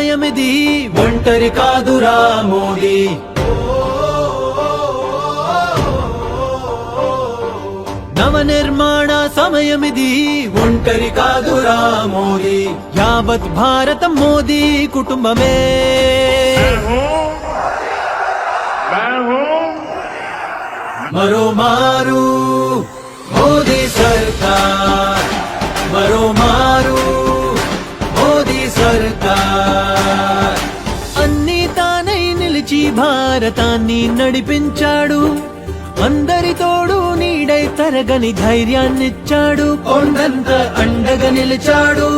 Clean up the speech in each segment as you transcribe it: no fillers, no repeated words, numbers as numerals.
సమయమిది, ఒంటరి కాదురా మోదీ. నవనిర్మాణ సమయమిది, ఒంటరి కాదురా మోదీ. యావత్ భారతం మోదీ కుటుంబమే. మరో మారు మోదీ సర్కార్, మరో మారు మోదీ సర్కార్. అన్నీ తానై నిలిచి భారతాన్ని నడిపించాడు. అందరి తోడు నీడై తరగని ధైర్యాన్నిచ్చాడు. కొండంత అండగా నిలిచాడు.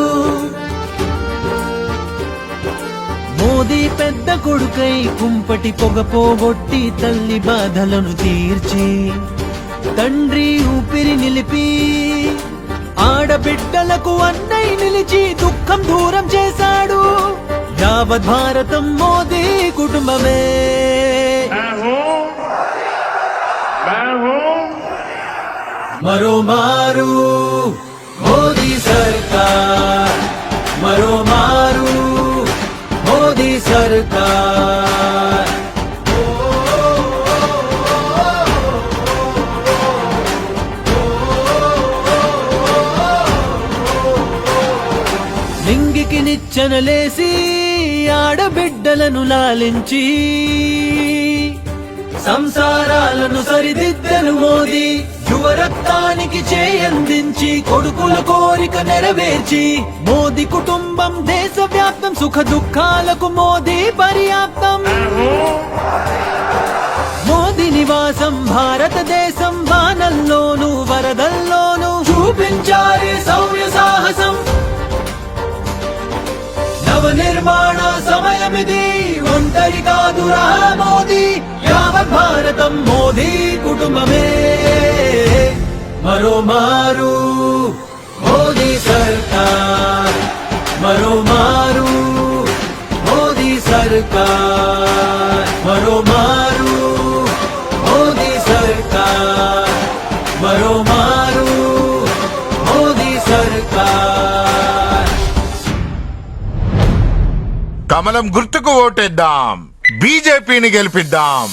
మోదీ పెద్ద కొడుకై కుంపటి పొగ పోగొట్టి తల్లి బాధలను తీర్చి, తండ్రి ఊపిరి నిలిపి, ఆడబిడ్డలకు అన్నై నిలిచి దుఃఖం దూరం చేశాడు. యావత్ భారతం మోదీ కుటుంబమే. మరో మారు మోదీ సర్కార్, మరో మారు మోదీ సర్కార్. నింగికి నిచ్చెనలేసి ఆడబిడ్డలను లాలించి, సంసారాలను సరిదిద్దను మోదీ. యువరక్తానికి చేయందించి, కొడుకుల కోరిక నెరవేర్చి, మోదీ కుటుంబం దేశవ్యాప్తం. సుఖ దుఃఖాలకు మోదీ పర్యాప్తం. మోదీ నివాసం భారతదేశం. వానల్లోనూ వరదల్లోనూ చూపించారే శౌర్య సాహసం. నవనిర్మాణ సమయమిది, ఒంటరి కాదురా మోదీ. యావత్ భారతం మోదీ కుటుంబమే. మరో మారు మోదీ సర్కార్, మరో మారు మోదీ సర్కార్. మరో మారు మోదీ సర్కార్, మరో మారు మోదీ సర్కార్. కమలం గుర్తుకు ఓటేద్దాం, బీజేపీని గెలిపిద్దాం.